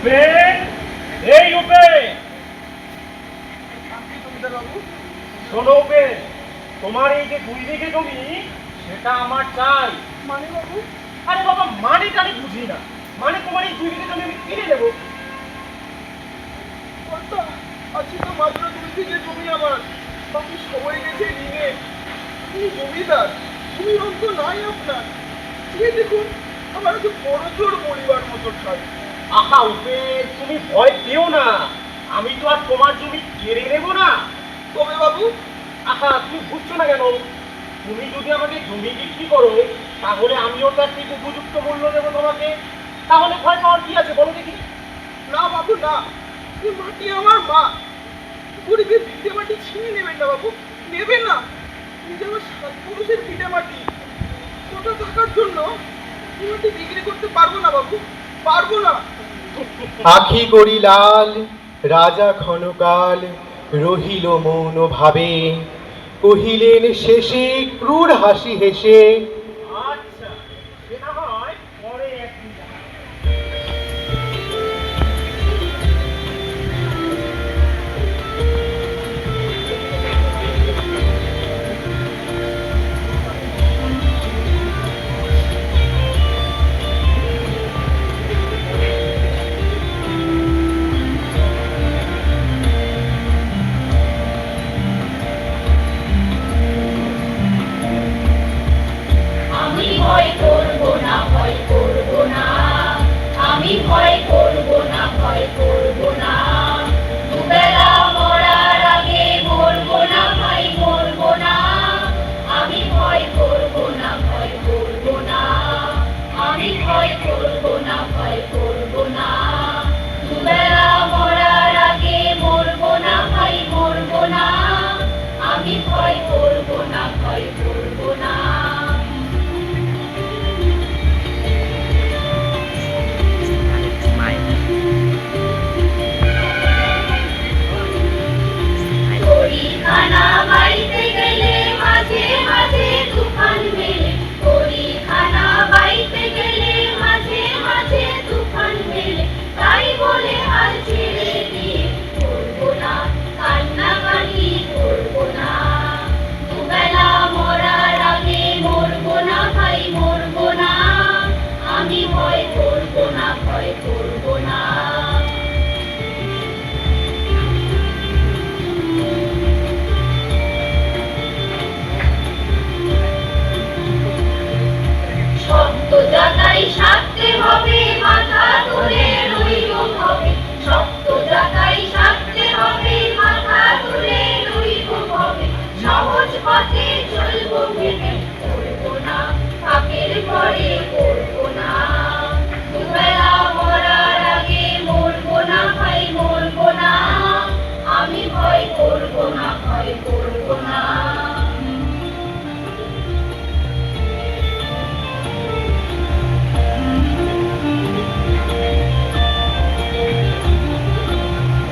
উপেন, এই উপেন, শোনো উপেন, তোমার এই যে 2 বিঘে জমি সেটা আমার চাই। মানে বাবু? আরে বাবা, মানে জানি বুঝি না, মানে তোমার এই 2 বিঘে জমি আমি কিনে দেবো। আজকে তো মাত্র 2 বিঘে জমি আমার, বাকি সবাই গেছে ঋণে। এই জমিদার, জমির অন্ত নাই আপনার। এই দেখুন, আমার তো বড় জোর মরিবার মতো ঠাই। আহা উপেন, তুমি ভয় পেও না, আমি তো আর তোমার জমি কেড়ে নেবো না। তবে বাবু? আহা, তুমি বুঝছো না কেন? তুমি যদি আমাকে জমি বিক্রি করো, তাহলে আমিও তার ঠিক উপযুক্ত মূল্য দেবো তোমাকে। তাহলে ভয় পাওয়ার কি আছে বলো দেখি? না বাবু না, এই মাটি আমার মা। গরিবের ভিটে মাটি ছিনে নেবেন না বাবু, নেবেন না। নিজে আমার 7 পুরুষের ভিটে মাটি, ওটা থাকার জন্য এই মাটি বিক্রি করতে পারবো না বাবু, পারবো না। আখি করি লাল, রাজা ক্ষণকাল রহিল মৌন ভাবে, কহিলেন শেষে ক্রূর হাসি হেসে, আচ্ছা, সে না হয় পরে একদিন যাবে। আমি ভয় করব না, ভয় করব না, আমি ভয় করব না, ভয় করব না। দুবেলা মরার আগে মরবো না ভাই, মরবো না। আমি ভয় করব না, ভয় করব না, আমি ভয় করব না, ভয় করব না। দুবেলা মরার আগে মরবো না ভাই, মরবো না। আমি ভয় করব না, ভয় করব না। কড়িখানা বাইতে গেলে মাঝে মাঝে তুফান মেলে, কড়িখানা বাইতে গেলে মাঝে মাঝে তুফান মেলে। তাই বলে হাল ছেড়ে দিয়ে করবো না, কান্নাকাটি করবো না। দুবেলা মরার আগে মরবো না ভাই, মরবো না। আমি ভয় করবো না, ভয় করবো না। শক্ত জায়গায় সাধতে হবে, মাথা তুলে রইব হবে। শক্ত জায়গায় সাধতে হবে, মাথা তুলে রইব হবে। সহজ পথে চলবো ভেবে করবো না, পাপের ঘরে করবো না। দুবেলা মরার আগে মরবো না ভাই, মরবো না। আমি ভয় করবো না, ভয় করবো না।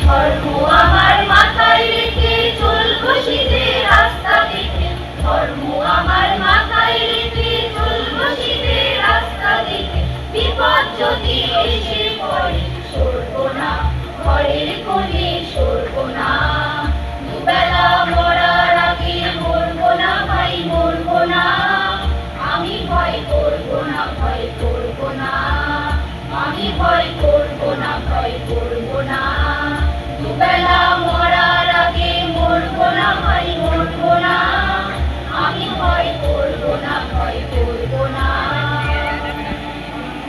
ধর্ম আমার মাথায় রেখে চলবো সিধে রাস্তা দেখে, ধর্ম আমার মাথায় রেখে চলবো সিধে রাস্তা দেখে। বিপদ যদি এসে পড়ে সরবো না, ঘরের কোণে সরবো না। দুবেলা মরার আগে মরবো না ভাই, মরবো না। আমি ভয় করবো না, ভয় করবো না, আমি ভয় করবো না, ভয় করবো না। দুবেলা মরার আগে মরবো না ভাই, মরবো না। আমি ভয় করবো না, ভয় করবো না।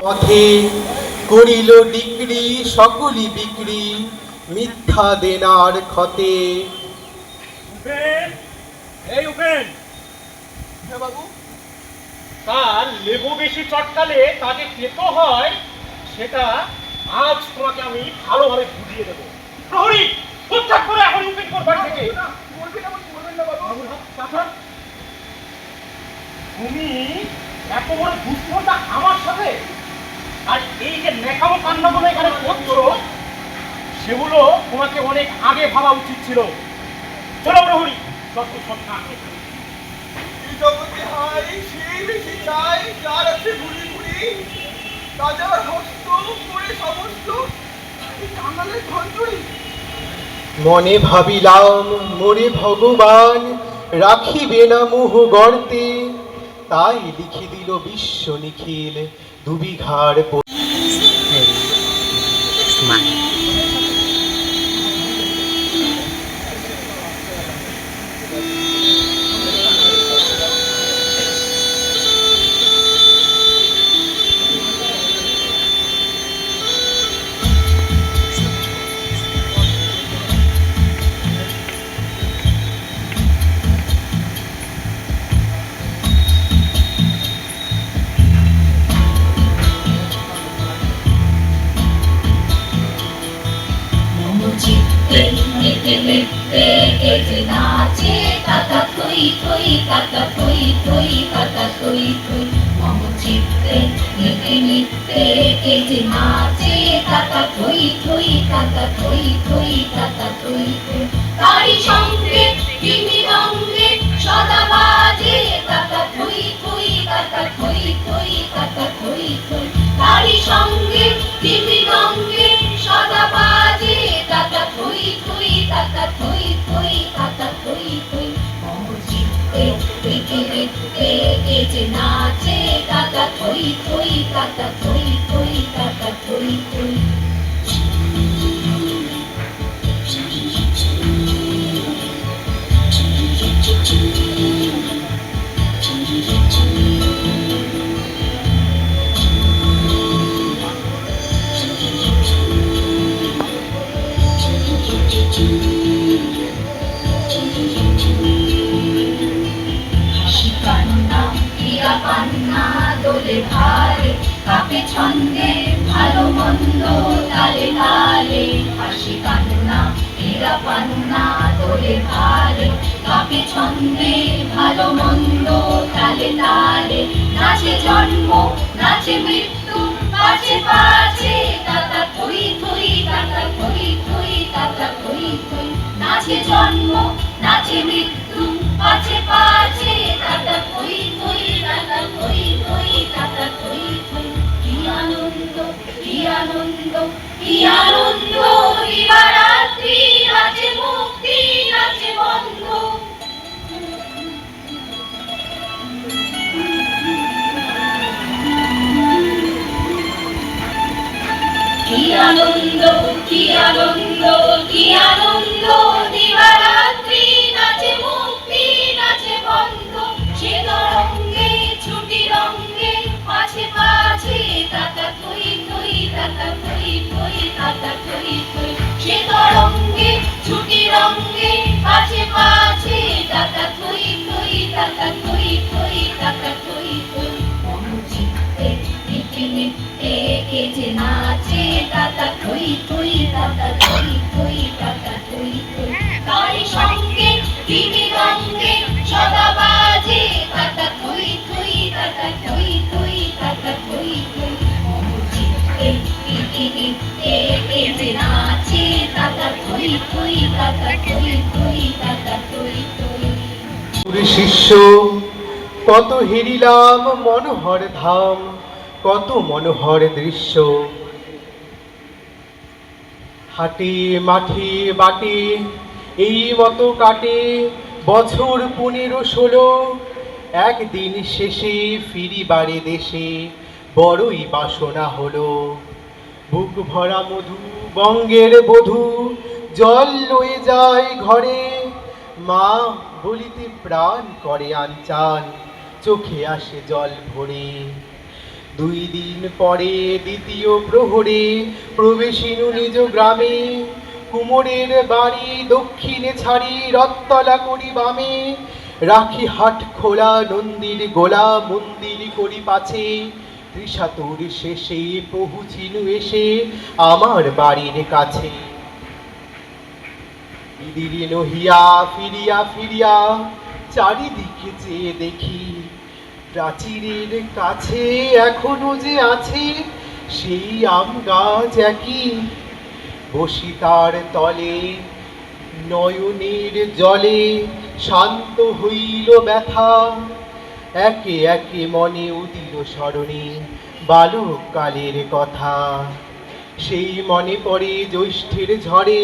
পথে করিল ডিক্রি সকলি বিক্রি, মিথ্যা দেনার ক্ষতে। উপেন, এই উপেন, হ্যাঁ বাবু? তার লেবু বেশি চটকালে তাকে তেতো হয়, সেটা আজ তোমাকে আমি ভালোভাবে বুঝিয়ে দেবো। প্রহরী, উদ্ধার করে এখন উপেন করবার থেকে। বলবেন আমার, বলবেন না বাবু। চাচা, তুমি এত বড় দুষ্কর্মটা আমার সাথে, আর এই যে নেকামো কান্নাগুলো এখানে করছো, সেগুলো তোমাকে অনেক আগে ভাবা উচিত ছিল। চলো প্রহরী, যত সন্ধ্যা এই জগতে হাই সেই বেশি চাই, যার আছে ঘুরি ঘুরি। রাজার হস্ত করে সমস্ত এই কাঙালের ঘর চুরি। মনে ভাবিলাম মোরে ভগবান রাখিবে না মোহ গর্তে, তাই লিখি দিল বিশ্ব নিখিল দুবিঘার চিত্তে মেতে মেতে কেটে নাচে কাকা থই থই কাকা থই থই কাকা থই থই মম চিত্তে মেতে মেতে কেটে নাচে কাকা থই থই কাকা থই থই কাকা থই থই তারি সঙ্গে তিমি রঙ্গে সদা বাজে কাকা থই থই কাকা থই থই কাকা থই থই তারি সঙ্গে তিমি রঙ্গে সদা বাজে কাকা থই থই কাকা থই থই কাকা থই থই মম চিত্তে মেতে মেতে কেটে নাচে কাকা থই থই কাকা থই থই কাকা থই থই হাসি কান্না ক্রিয়া পান্না দোলে ভারে কাপে ছন্দে ভালো মন্দ তালে তালে হাসি কান্না ক্রিয়া পান্না দোলে ভারে কাপে ছন্দে ভালো মন্দ তালে তালে নাচে জন্ম নাচে মৃত্যু পাছে পাছে কাকা থই থই কাকা থই থই কাকা থই থই নাচে জন্ম নাচে মৃত্যু পাছে পাছে কাকা থই থই কাকা থই থই কাকা থই থই কি আনন্দ কি আনন্দ কি আনন্দ দিবারাত্রি নাচে মুক্তি নাচে বন্ধ কি আনন্দ কি আনন্দ কি আনন্দ দিবারাত্রি নাচে মুক্তি নাচে বন্ধ সে তরঙ্গে ছুটি রঙ্গে পাছে পাছে কাকা থই থই কাকা থই থই কাকা থই থই সে তরঙ্গে ছুটি রঙ্গে পাছে পাছে কাকা থই থই কাকা থই থই কাকা থই থই মম চিত্তে মেতে মেতে কেটে নাচে কাকা থই থই কাকা থই থই কাকা থই থই তারি সঙ্গে তিমি রঙ্গে সদা বাজে কাকা থই থই কাকা থই থই কাকা থই থই মম চিত্তে মেতে মেতে কেটে নাচে কাকা থই থই কাকা থই থই কাকা থই থই শিষ্য কত হেরিলাম মনোহর ধাম, কত মনোহর দৃশ্য। হাটে মাঠে বাটে এই মতো কাটে বছর 15-16। একদিন শেষে ফিরি বাড়ি দেশে, বড়ই বাসনা হলো। বুক ভরা মধু বঙ্গের বধূ, জল লয়ে যায় ঘরে। মা বলিতে প্রাণ করে আনচান, চোখে আসে জল ভরে। 2 দিন পরে দ্বিতীয় প্রহরে প্রবেশিনু নিজ গ্রামে। কুমোরের বাড়ি দক্ষিণে ছাড়ি, রথতলা করি বামে। রাখি হাট খোলা নন্দীর গোলা, মন্দির করি পাছে। ত্রিশাতুর শেষে পৌঁছিনু এসে আমার বাড়ির কাছে। ইদিরে নহিয়া ফিরিয়া ফিরিয়া চারিদিকে চেয়ে দেখি, প্রাচীরের কাছে এখনো যে আছে সেই আম গাছ একই। বসি তার তলে নয়নের জলে, শান্ত হইল ব্যথা। একে একে মনে উদিল স্মরণে বালক কালের কথা। সেই মনে পড়ে জ্যৈষ্ঠের ঝড়ে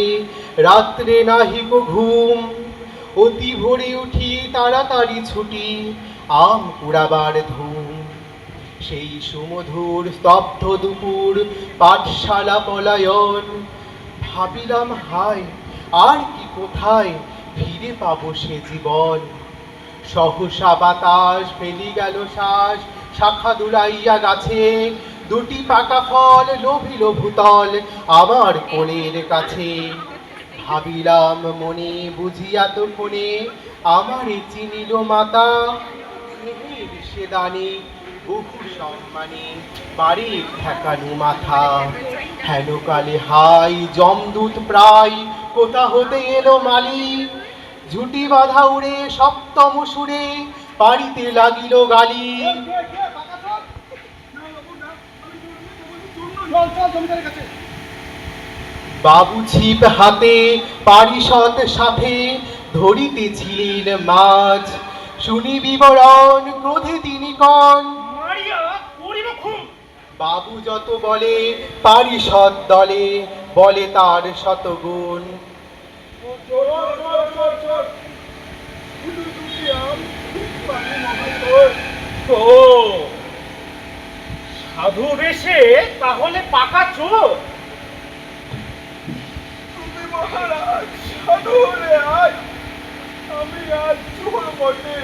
রাত্রে নাহিক ঘুম, অতি ভোরে উঠি তাড়াতাড়ি ছুটি আম কুড়াবার ধুম। সেই সুমধুর স্তব্ধ দুপুর পাঠশালা পলায়ন, ভাবিলাম হায় আর কি কোথায় ফিরে পাবো সে জীবন। সহসা বাতাস ফেলি গেল শ্বাস, শাখা দুলাইয়া গাছে, দুটি পাকা ফল লোভিল ভূতল আমার কোলের কাছে। ভাবিলাম মনে বুঝিয়া তো কোণে আমারে চিনিল মাতা, স্নেহের সে দানে বহু সম্মানে বাড়ি ঠেকানো মাথা। হেন কালে হাই যমদূত প্রায় কোথা হতে এলো মালি, ঝুটি বাঁধা উড়ে সপ্তম সুরে পাড়িতে লাগিল গালি। বাবু ছিপ হাতে পারিষদ সাথে ধরিতেছিলেন মাছ, শুনি বিবরণ ক্রোধে তিনি কন, মারিয়া করিব খুন। বাবু যত বলে পারিষদ দলে বলে তার শতগুণ। ও সাধু বেশে তাহলে পাকা চোর। মহারাজ সাধু রে, আজ আমি আজ চোর বটে।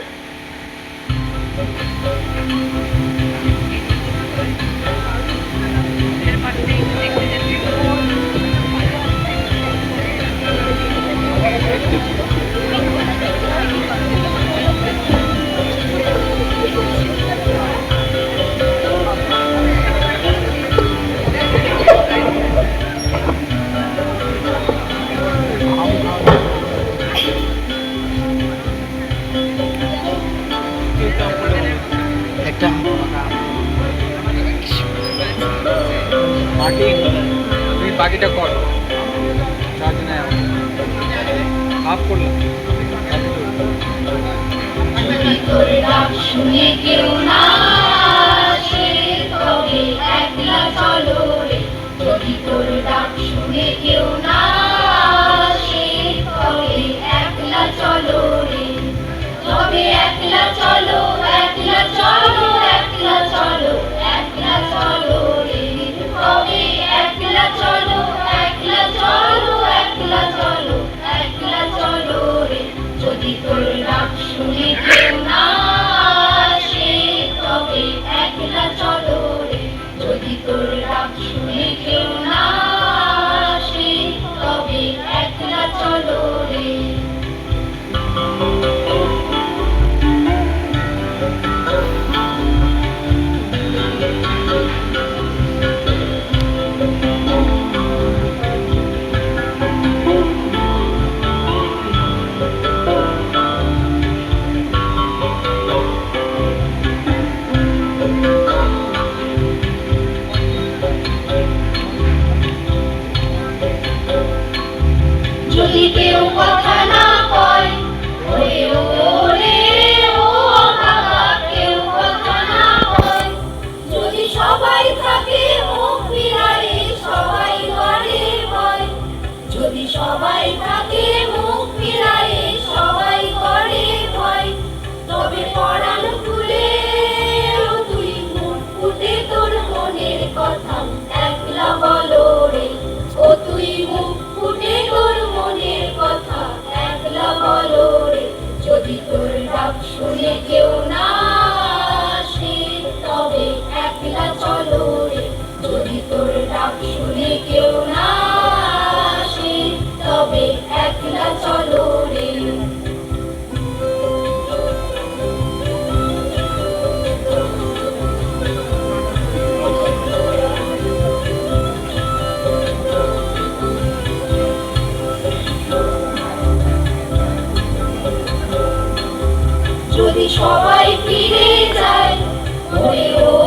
একটা বাকি, তুই বাকিটা কর, চার্জ নেই হাফ করলাম। যদি তোর ডাক শুনে কেউ না আসে তবে একলা চলো রে। যদি তোর ডাক শুনে কেউ না আসে তবে একলা চলো রে। তবে একলা চলো, একলা চলো, একলা চলো, একলা চলো রে। তবে একলা চলো, একলা চলো, একলা চলো, একলা চলো রে। যদি তোর ডাক শুনে কেউ না আসে তবে একলা চলো রে। যদি তোর ডাক শুনে কেউ না আসে তবে একলা চলো রে। যদি কেউ কথা না কয় ওরে ওরে ও বাবা, কেউ কথা না কয়। যদি সবাই থাকে মুখ ফিরায়ে সবাই করে ভয়। যদি সবাই থাকে মুখ ফিরায়ে সবাই করে ভয়। তবে পরাণ খুলে ও তুই মুখ ফুটে তোর মনের কথা একলা বলো রে। ও তুই মুখ ফুটে তোর মনের কথা একলা বলো রে। যদি তোর ডাক শুনে কেউ না আসে তবে একলা চলো রে। যদি তোর ডাক শুনে কেউ না আসে তবে একলা চলো রে। যদি সবাই ফিরে যায় ওরে ও